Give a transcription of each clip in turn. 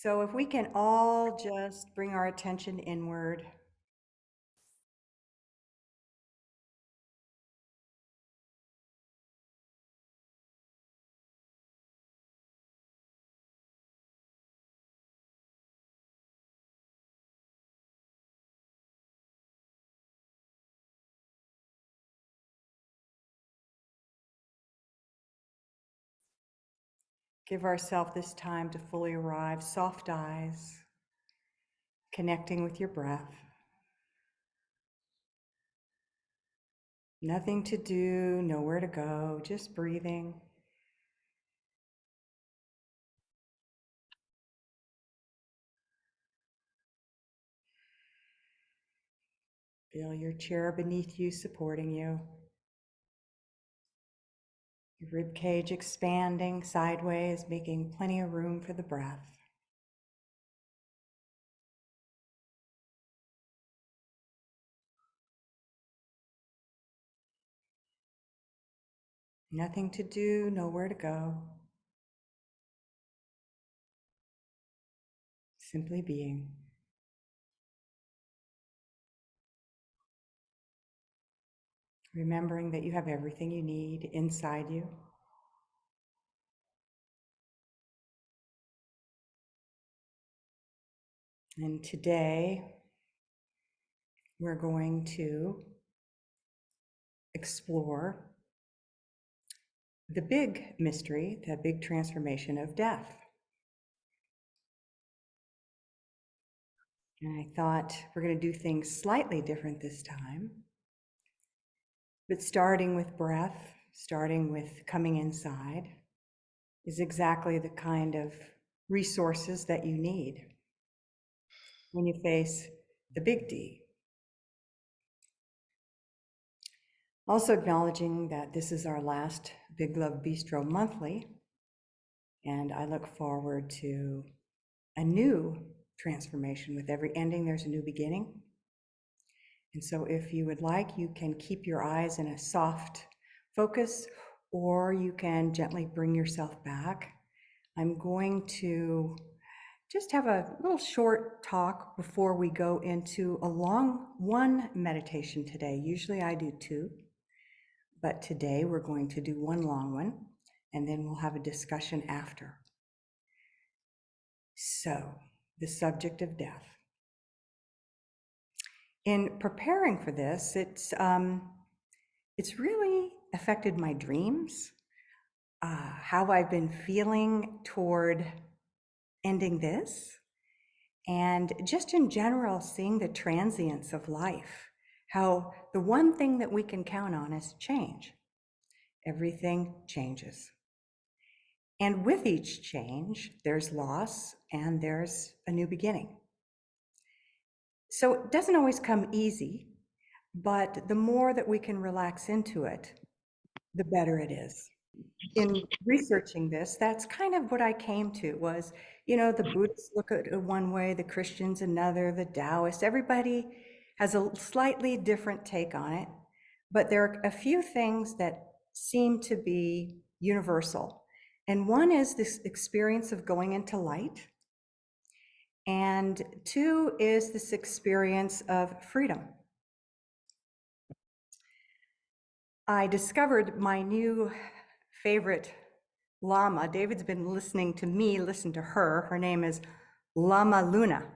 So if we can all just bring our attention inward. Give ourselves this time to fully arrive, soft eyes, connecting with your breath. Nothing to do, nowhere to go, just breathing. Feel your chair beneath you supporting you. Your rib cage expanding sideways, making plenty of room for the breath. Nothing to do, nowhere to go. Simply being. Remembering that you have everything you need inside you. And today, we're going to explore the big mystery, the big transformation of death. And I thought we're going to do things slightly different this time, but starting with breath, starting with coming inside, is exactly the kind of resources that you need when you face the big D. Also acknowledging that this is our last Big Love Bistro monthly, and I look forward to a new transformation. With every ending, there's a new beginning. And so if you would like, you can keep your eyes in a soft focus, or you can gently bring yourself back. I'm going to just have a little short talk before we go into a long one meditation today. Usually I do two, but today we're going to do one long one, and then we'll have a discussion after. So, the subject of death. In preparing for this, it's really affected my dreams, how I've been feeling toward ending this, and just in general, seeing the transience of life, how the one thing that we can count on is change. Everything changes. And with each change, there's loss and there's a new beginning. So it doesn't always come easy, but the more that we can relax into it, the better it is. In researching this, that's kind of what I came to was, the Buddhists look at it one way, the Christians another, the Taoists, everybody has a slightly different take on it, but there are a few things that seem to be universal. And one is this experience of going into light. And two is this experience of freedom. I discovered my new favorite Lama. David's been listening to me listen to her. Her name is Lama Lena,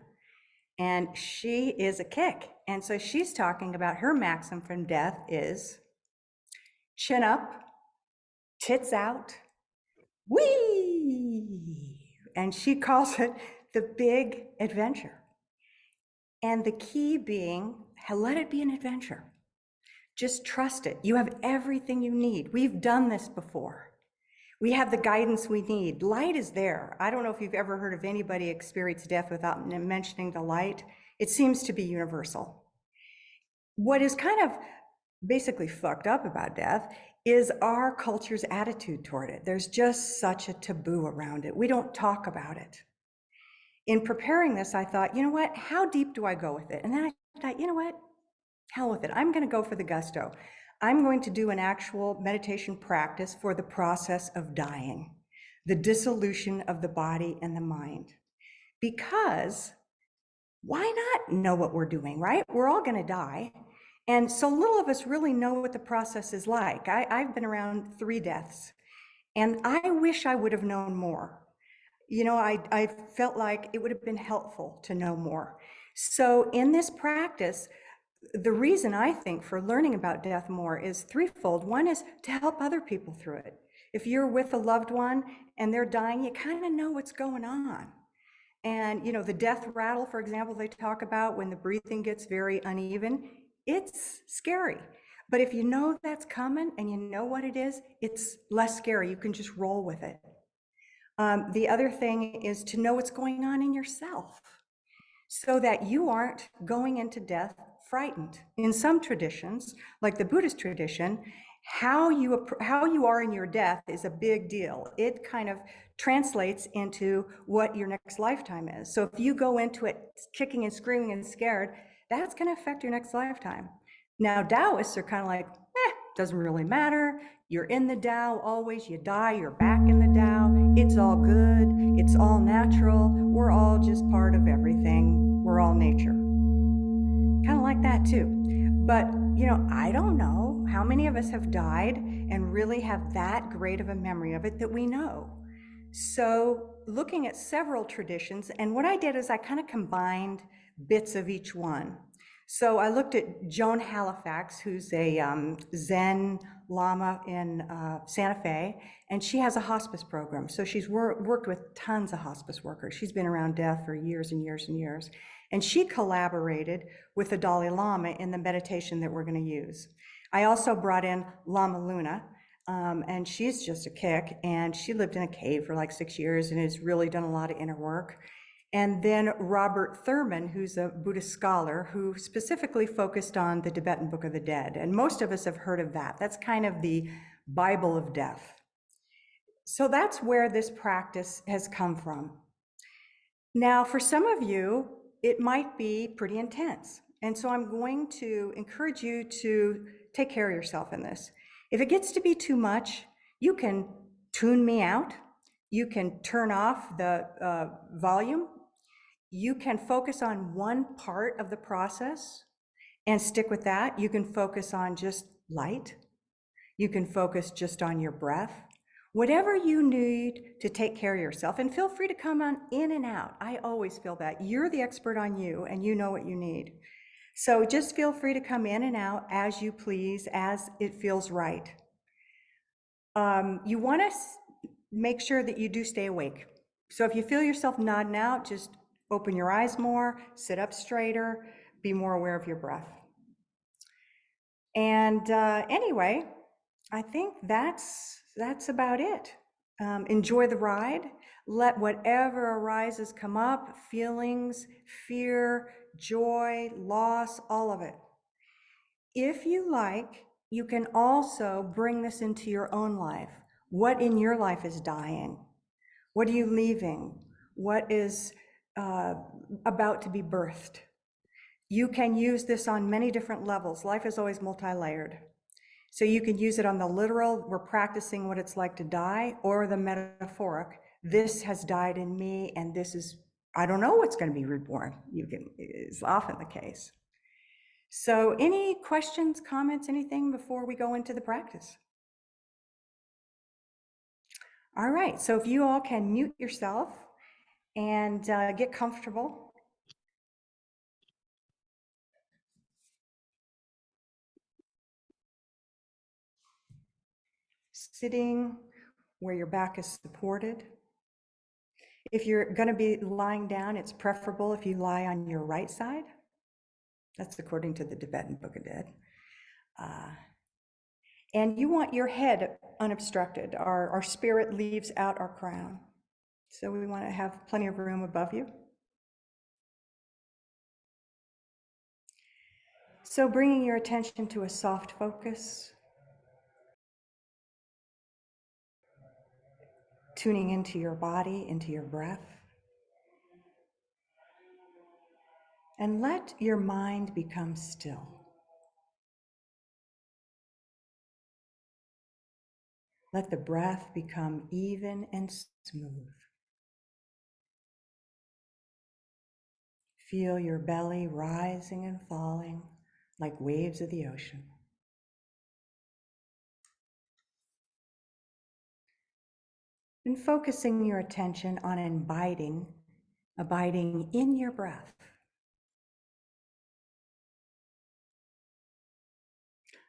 and she is a kick. And so she's talking about her maxim from death is chin up, tits out, whee! And she calls it the big adventure. And the key being, let it be an adventure. Just trust it. You have everything you need. We've done this before. We have the guidance we need. Light is there. I don't know if you've ever heard of anybody experience death without mentioning the light. It seems to be universal. What is kind of basically fucked up about death is our culture's attitude toward it. There's just such a taboo around it. We don't talk about it. In preparing this, I thought, you know what, how deep do I go with it? And then I thought, you know what, hell with it. I'm going to go for the gusto. I'm going to do an actual meditation practice for the process of dying, the dissolution of the body and the mind. Because why not know what we're doing, right? We're all going to die. And so little of us really know what the process is like. I've been around 3 deaths, and I wish I would have known more. You know, I felt like it would have been helpful to know more. So in this practice, the reason I think for learning about death more is threefold. One is to help other people through it. If you're with a loved one and they're dying, you kind of know what's going on. And, you know, the death rattle, for example, they talk about when the breathing gets very uneven, it's scary. But if you know that's coming and you know what it is, it's less scary. You can just roll with it. The other thing is to know what's going on in yourself so that you aren't going into death frightened. In some traditions, like the Buddhist tradition, how you are in your death is a big deal. It kind of translates into what your next lifetime is. So if you go into it kicking and screaming and scared, that's going to affect your next lifetime. Now, Taoists are kind of like, doesn't really matter. You're in the Tao always. You die, you're back in the Tao. It's all good. It's all natural. We're all just part of everything. We're all nature. Kind of like that too. But, you know, I don't know how many of us have died and really have that great of a memory of it that we know. So looking at several traditions, and what I did is I kind of combined bits of each one. So I looked at Joan Halifax, who's a Zen Lama in Santa Fe, and she has a hospice program. So she's worked with tons of hospice workers. She's been around death for years and years and years. And she collaborated with the Dalai Lama in the meditation that we're going to use. I also brought in Lama Lena, and she's just a kick, and she lived in a cave for like 6 years and has really done a lot of inner work. And then Robert Thurman, who's a Buddhist scholar who specifically focused on the Tibetan Book of the Dead. And most of us have heard of that. That's kind of the Bible of death. So that's where this practice has come from. Now, for some of you, it might be pretty intense. And so I'm going to encourage you to take care of yourself in this. If it gets to be too much, you can tune me out. You can turn off the volume. You can focus on one part of the process and stick with that. You can focus on just light. You can focus just on your breath. Whatever you need to take care of yourself, and feel free to come on in and out. I always feel that. You're the expert on you, and you know what you need. So just feel free to come in and out as you please, as it feels right. You want to make sure that you do stay awake. So if you feel yourself nodding out, just open your eyes more, sit up straighter, be more aware of your breath. And anyway, I think that's about it. Enjoy the ride. Let whatever arises come up, feelings, fear, joy, loss, all of it. If you like, you can also bring this into your own life. What in your life is dying? What are you leaving? What is about to be birthed? You can use this on many different levels. Life is always multi-layered. So you can use it on the literal, we're practicing what it's like to die, or the metaphoric, this has died in me, and this is, I don't know what's going to be reborn. Is often the case. So any questions, comments, anything before we go into the practice? All right, so if you all can mute yourself and get comfortable. Sitting where your back is supported. If you're going to be lying down, it's preferable if you lie on your right side. That's according to the Tibetan Book of Dead. And you want your head unobstructed. Our spirit leaves out our crown. So we want to have plenty of room above you. So bringing your attention to a soft focus, tuning into your body, into your breath. And let your mind become still. Let the breath become even and smooth. Feel your belly rising and falling like waves of the ocean. And focusing your attention on abiding in your breath.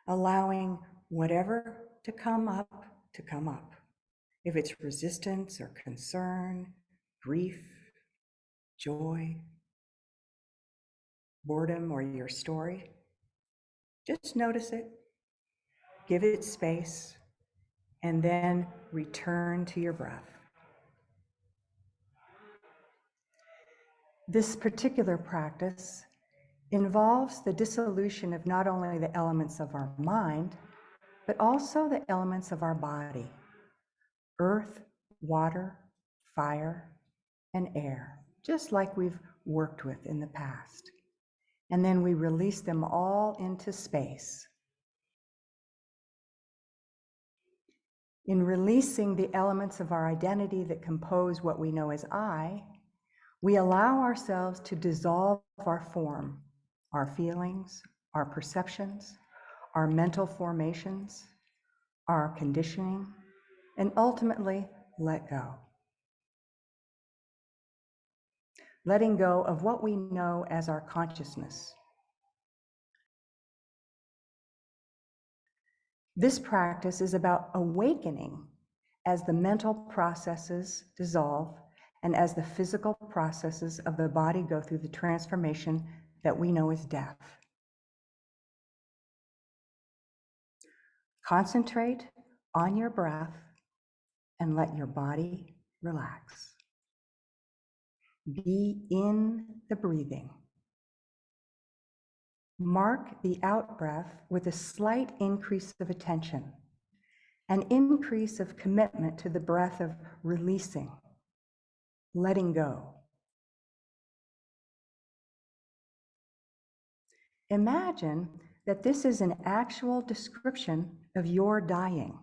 Allowing whatever to come up. If it's resistance or concern, grief, joy, boredom, or your story, just notice it, give it space, and then return to your breath. This particular practice involves the dissolution of not only the elements of our mind, but also the elements of our body: earth, water, fire, and air, just like we've worked with in the past. And then we release them all into space. In releasing the elements of our identity that compose what we know as I, we allow ourselves to dissolve our form, our feelings, our perceptions, our mental formations, our conditioning, and ultimately let go. Letting go of what we know as our consciousness. This practice is about awakening as the mental processes dissolve and as the physical processes of the body go through the transformation that we know as death. Concentrate on your breath and let your body relax. Be in the breathing. Mark the out-breath with a slight increase of attention, an increase of commitment to the breath of releasing, letting go. Imagine that this is an actual description of your dying.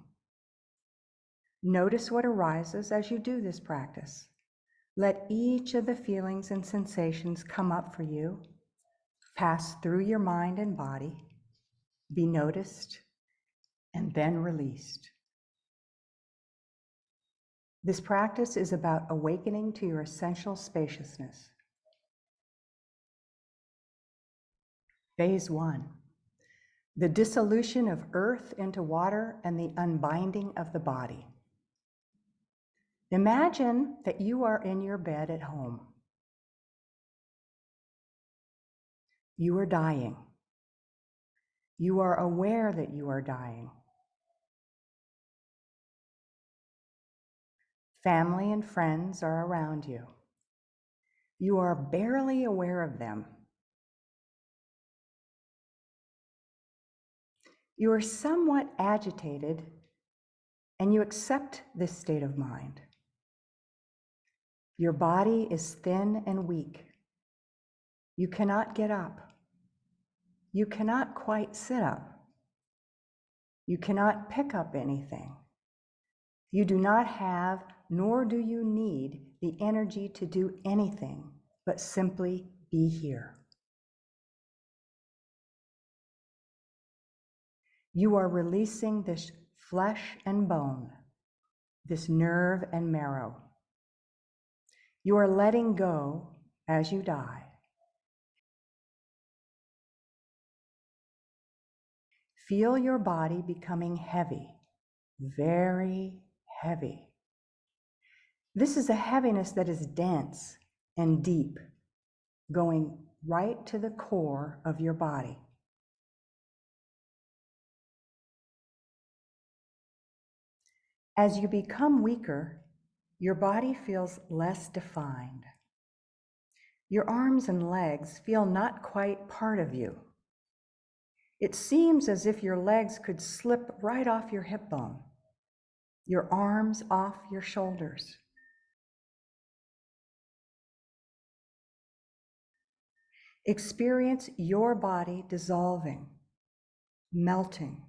Notice what arises as you do this practice. Let each of the feelings and sensations come up for you, pass through your mind and body, be noticed, and then released. This practice is about awakening to your essential spaciousness. Phase 1, the dissolution of earth into water and the unbinding of the body. Imagine that you are in your bed at home. You are dying. You are aware that you are dying. Family and friends are around you. You are barely aware of them. You are somewhat agitated, and you accept this state of mind. Your body is thin and weak. You cannot get up. You cannot quite sit up. You cannot pick up anything. You do not have, nor do you need, the energy to do anything but simply be here. You are releasing this flesh and bone, this nerve and marrow. You are letting go as you die. Feel your body becoming heavy, very heavy. This is a heaviness that is dense and deep, going right to the core of your body. As you become weaker, your body feels less defined. Your arms and legs feel not quite part of you. It seems as if your legs could slip right off your hip bone, your arms off your shoulders. Experience your body dissolving, melting.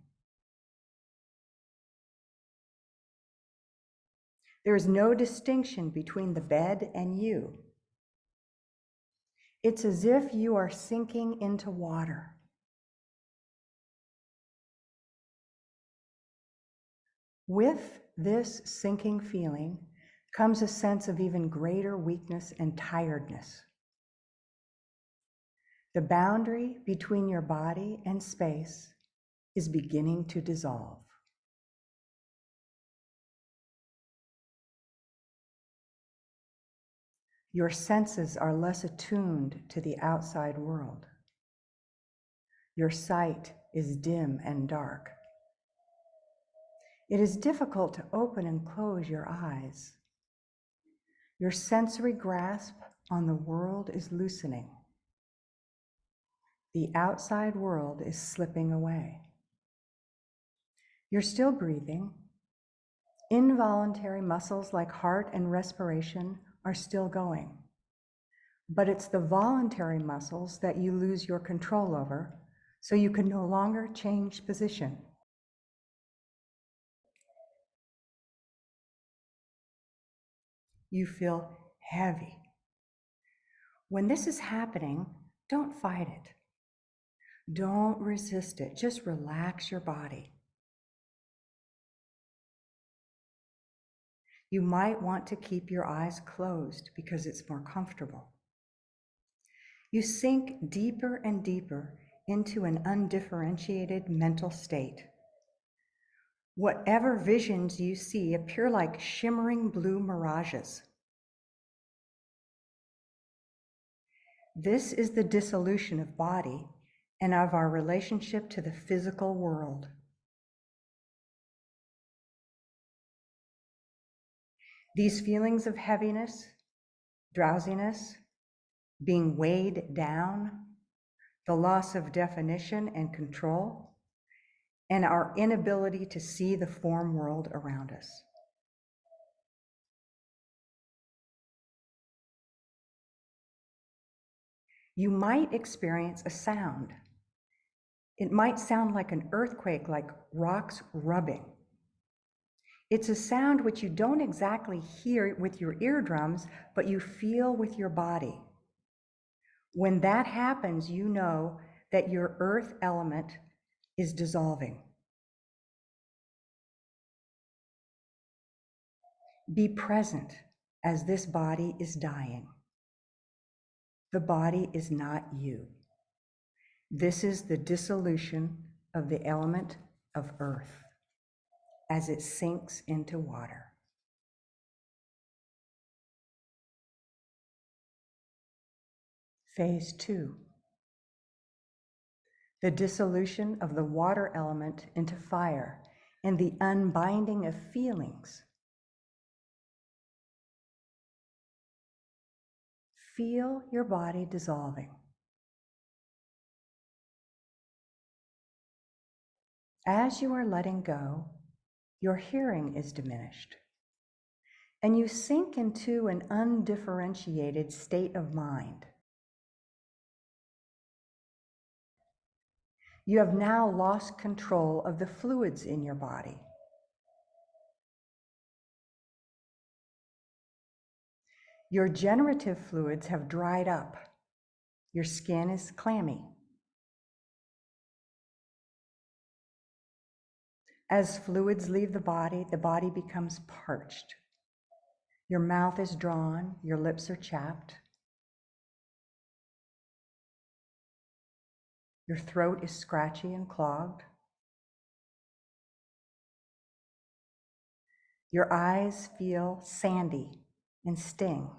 There is no distinction between the bed and you. It's as if you are sinking into water. With this sinking feeling comes a sense of even greater weakness and tiredness. The boundary between your body and space is beginning to dissolve. Your senses are less attuned to the outside world. Your sight is dim and dark. It is difficult to open and close your eyes. Your sensory grasp on the world is loosening. The outside world is slipping away. You're still breathing. Involuntary muscles like heart and respiration are still going. But it's the voluntary muscles that you lose your control over, so you can no longer change position. You feel heavy. When this is happening, don't fight it. Don't resist it. Just relax your body. You might want to keep your eyes closed because it's more comfortable. You sink deeper and deeper into an undifferentiated mental state. Whatever visions you see appear like shimmering blue mirages. This is the dissolution of body and of our relationship to the physical world. These feelings of heaviness, drowsiness, being weighed down, the loss of definition and control, and our inability to see the form world around us. You might experience a sound. It might sound like an earthquake, like rocks rubbing. It's a sound which you don't exactly hear with your eardrums, but you feel with your body. When that happens, you know that your earth element is dissolving. Be present as this body is dying. The body is not you. This is the dissolution of the element of earth as it sinks into water. Phase 2. The dissolution of the water element into fire and the unbinding of feelings. Feel your body dissolving. As you are letting go, your hearing is diminished, and you sink into an undifferentiated state of mind. You have now lost control of the fluids in your body. Your generative fluids have dried up. Your skin is clammy. As fluids leave the body becomes parched. Your mouth is drawn, your lips are chapped. Your throat is scratchy and clogged. Your eyes feel sandy and sting.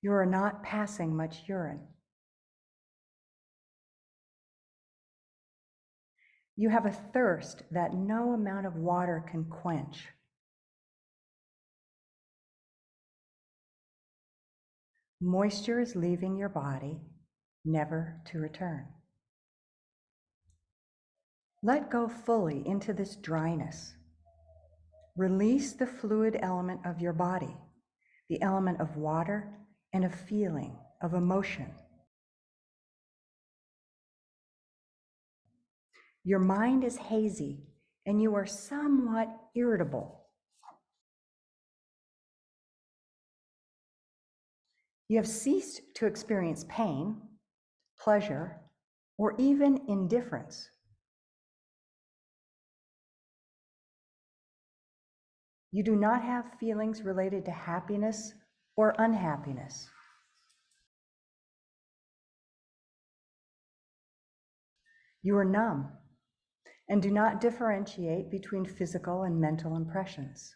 You are not passing much urine. You have a thirst that no amount of water can quench. Moisture is leaving your body, never to return. Let go fully into this dryness. Release the fluid element of your body, the element of water and of feeling, of emotion. Your mind is hazy and you are somewhat irritable. You have ceased to experience pain, pleasure, or even indifference. You do not have feelings related to happiness or unhappiness. You are numb and do not differentiate between physical and mental impressions.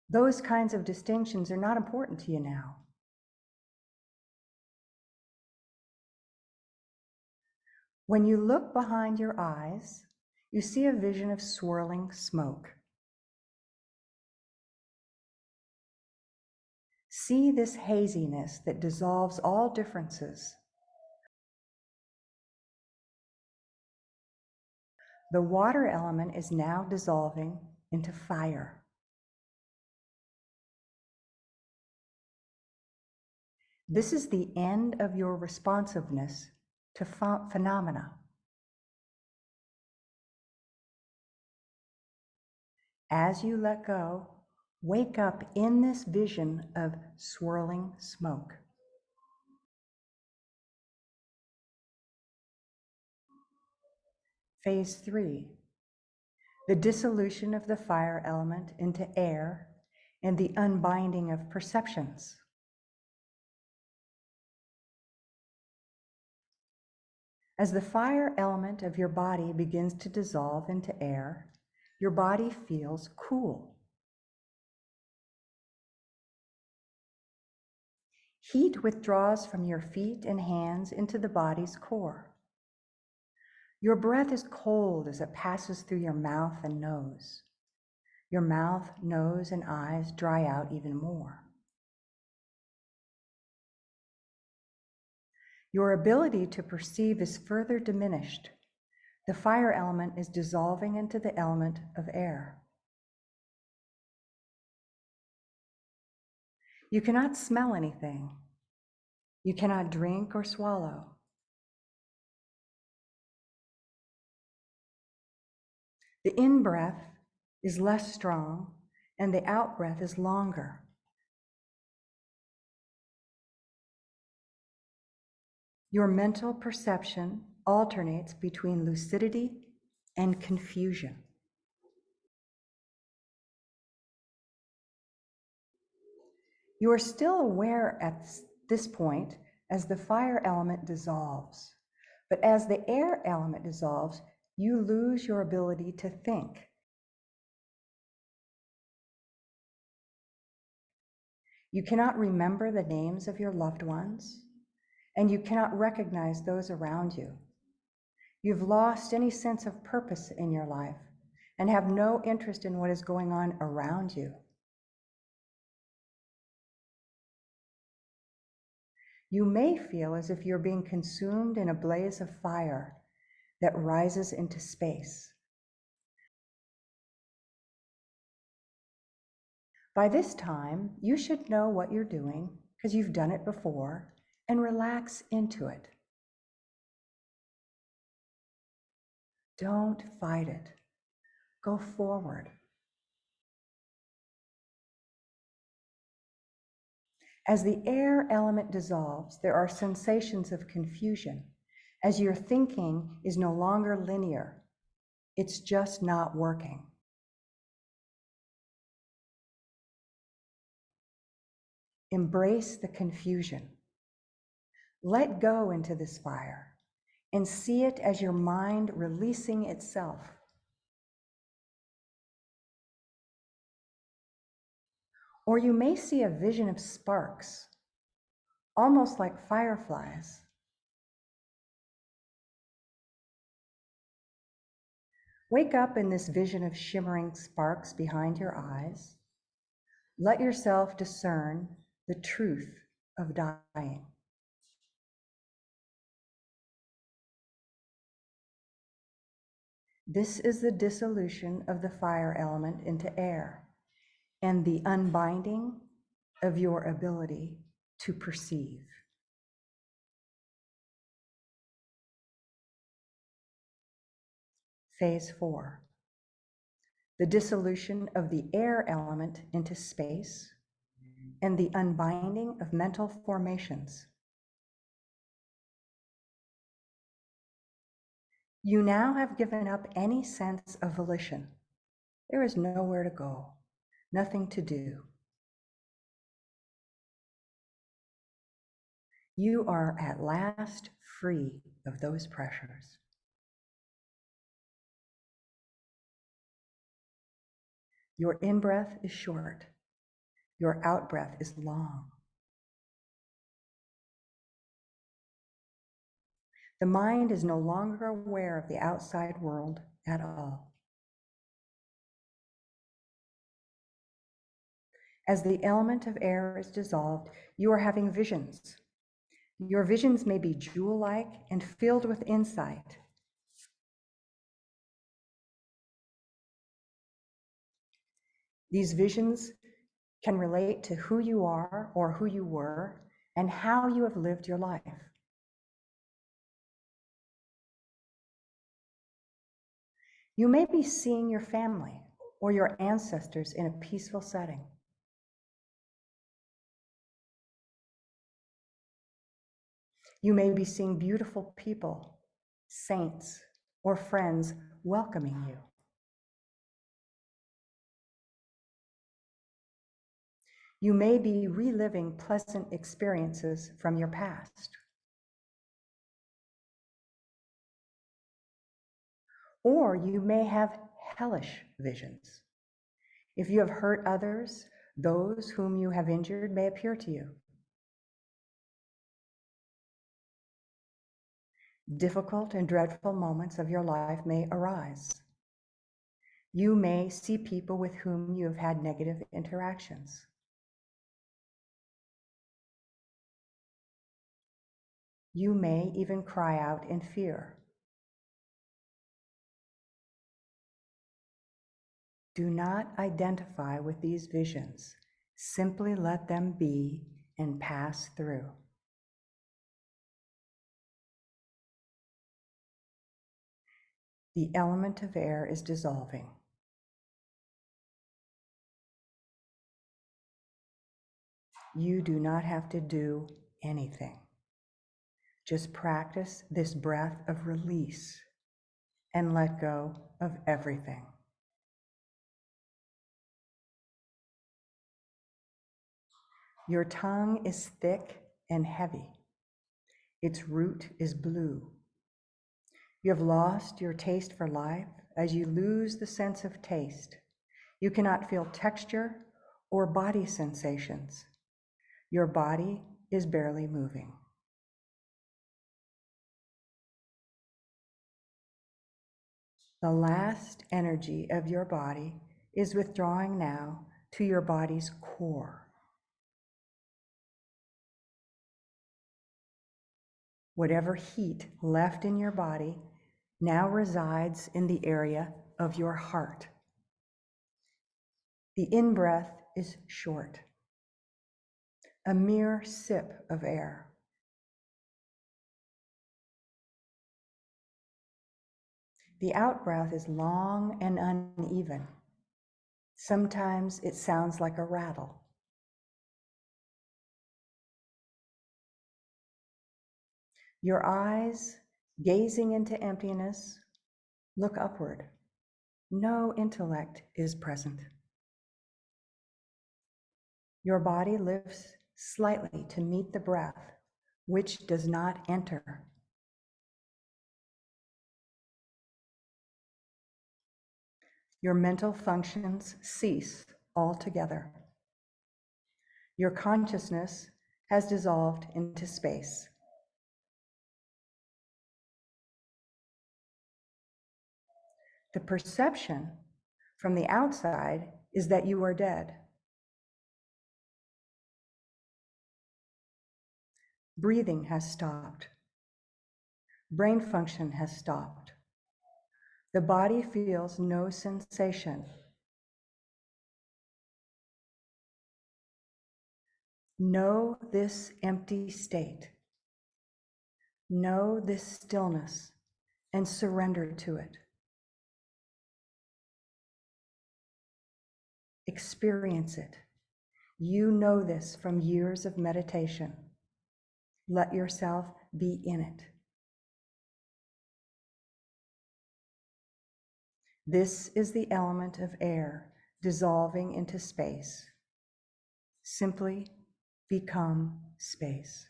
Those kinds of distinctions are not important to you now. When you look behind your eyes, you see a vision of swirling smoke. See this haziness that dissolves all differences. The water element is now dissolving into fire. This is the end of your responsiveness to phenomena. As you let go, wake up in this vision of swirling smoke. Phase 3, the dissolution of the fire element into air and the unbinding of perceptions. As the fire element of your body begins to dissolve into air, your body feels cool. Heat withdraws from your feet and hands into the body's core. Your breath is cold as it passes through your mouth and nose. Your mouth, nose, and eyes dry out even more. Your ability to perceive is further diminished. The fire element is dissolving into the element of air. You cannot smell anything. You cannot drink or swallow. The in-breath is less strong and the out-breath is longer. Your mental perception alternates between lucidity and confusion. You are still aware at this point as the fire element dissolves, but as the air element dissolves, you lose your ability to think. You cannot remember the names of your loved ones, and you cannot recognize those around you. You've lost any sense of purpose in your life and have no interest in what is going on around you. You may feel as if you're being consumed in a blaze of fire that rises into space. By this time, you should know what you're doing because you've done it before, and relax into it. Don't fight it. Go forward. As the air element dissolves, there are sensations of confusion, as your thinking is no longer linear. It's just not working. Embrace the confusion. Let go into this fire and see it as your mind releasing itself. Or you may see a vision of sparks, almost like fireflies. Wake up in this vision of shimmering sparks behind your eyes. Let yourself discern the truth of dying. This is the dissolution of the fire element into air and the unbinding of your ability to perceive. Phase 4, the dissolution of the air element into space and the unbinding of mental formations. You now have given up any sense of volition. There is nowhere to go, nothing to do. You are at last free of those pressures. Your in-breath is short. Your out-breath is long. The mind is no longer aware of the outside world at all. As the element of air is dissolved, you are having visions. Your visions may be jewel-like and filled with insight. These visions can relate to who you are or who you were and how you have lived your life. You may be seeing your family or your ancestors in a peaceful setting. You may be seeing beautiful people, saints, or friends welcoming you. You may be reliving pleasant experiences from your past. Or you may have hellish visions. If you have hurt others, those whom you have injured may appear to you. Difficult and dreadful moments of your life may arise. You may see people with whom you have had negative interactions. You may even cry out in fear. Do not identify with these visions. Simply let them be and pass through. The element of air is dissolving. You do not have to do anything. Just practice this breath of release and let go of everything. Your tongue is thick and heavy. Its root is blue. You have lost your taste for life as you lose the sense of taste. You cannot feel texture or body sensations. Your body is barely moving. The last energy of your body is withdrawing now to your body's core. Whatever heat left in your body now resides in the area of your heart. The in-breath is short, a mere sip of air. The out-breath is long and uneven. Sometimes it sounds like a rattle. Your eyes, gazing into emptiness, look upward. No intellect is present. Your body lifts slightly to meet the breath, which does not enter. Your mental functions cease altogether. Your consciousness has dissolved into space. The perception from the outside is that you are dead. Breathing has stopped. Brain function has stopped. The body feels no sensation. Know this empty state. Know this stillness and surrender to it. Experience it You know this from years of meditation. Let yourself be in it. This is the element of air dissolving into space. Simply become space.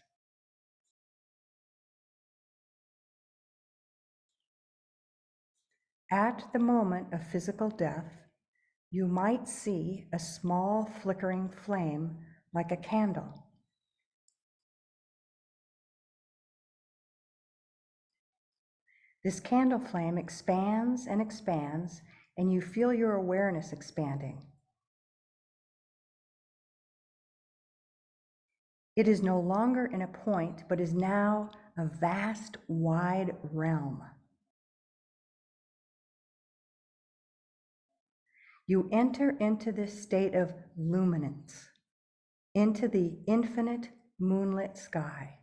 At the moment of physical death, you might see a small flickering flame like a candle. This candle flame expands and expands, and you feel your awareness expanding. It is no longer in a point, but is now a vast, wide realm. You enter into this state of luminance, into the infinite moonlit sky.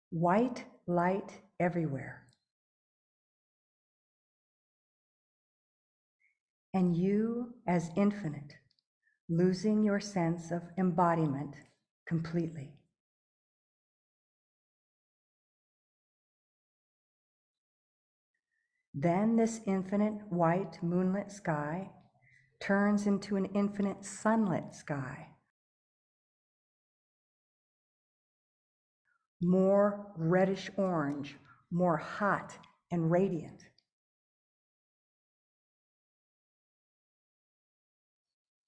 White light everywhere. And you as infinite, losing your sense of embodiment completely. Then this infinite white moonlit sky turns into an infinite sunlit sky. More reddish orange, more hot and radiant.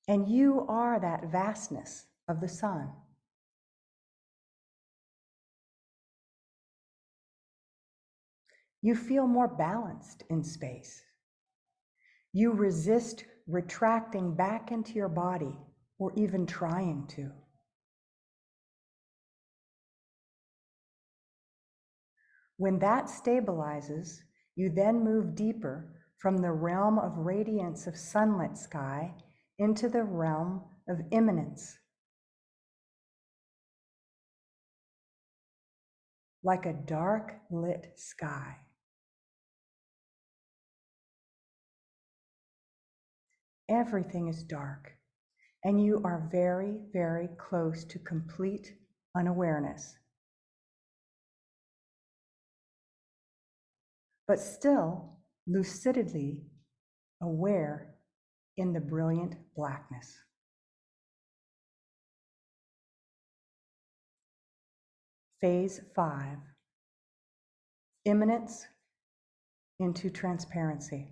And you are that vastness of the sun. You feel more balanced in space. You resist retracting back into your body or even trying to. When that stabilizes, you then move deeper from the realm of radiance of sunlit sky into the realm of immanence. Like a dark lit sky. Everything is dark, and you are very, very close to complete unawareness. But still lucidly aware in the brilliant blackness. Phase 5, immanence into transparency.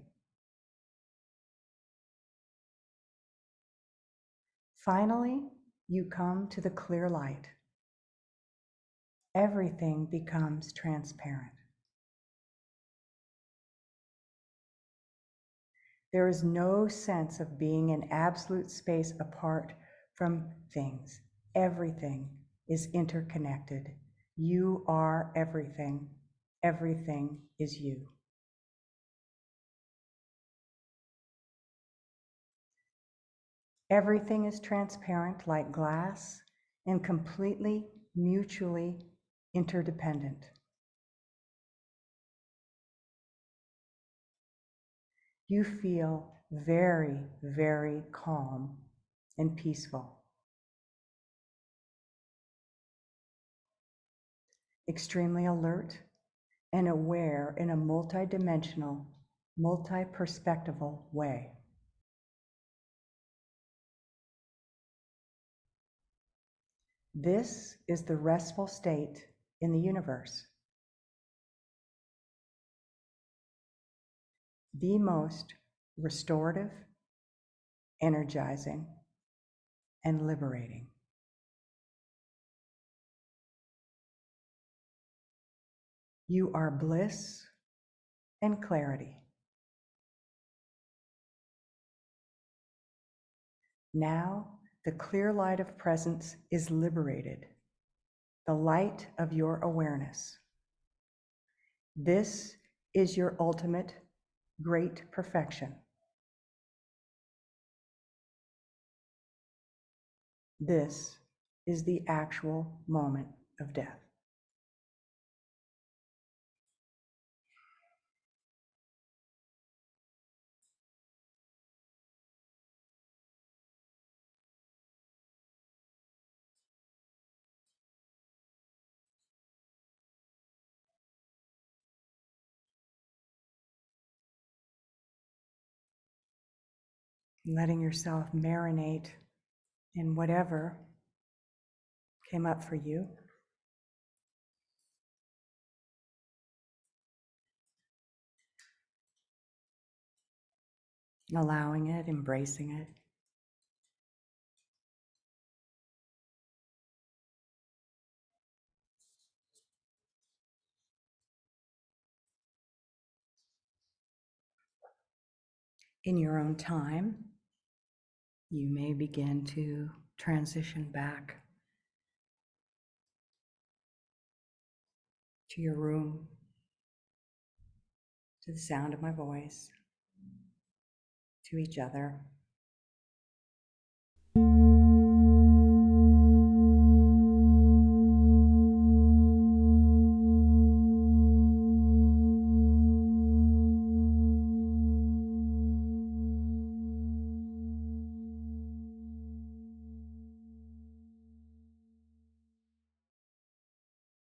Finally, you come to the clear light. Everything becomes transparent. There is no sense of being in absolute space apart from things. Everything is interconnected. You are everything. Everything is you. Everything is transparent like glass and completely mutually interdependent. You feel very, very calm and peaceful. Extremely alert and aware in a multidimensional, multi-perspectival way. This is the restful state in the universe. The most restorative, energizing, and liberating. You are bliss and clarity. Now, the clear light of presence is liberated, the light of your awareness. This is your ultimate great perfection. This is the actual moment of death. letting yourself marinate in whatever came up for you. Allowing it, embracing it. In your own time, you may begin to transition back to your room, to the sound of my voice, to each other.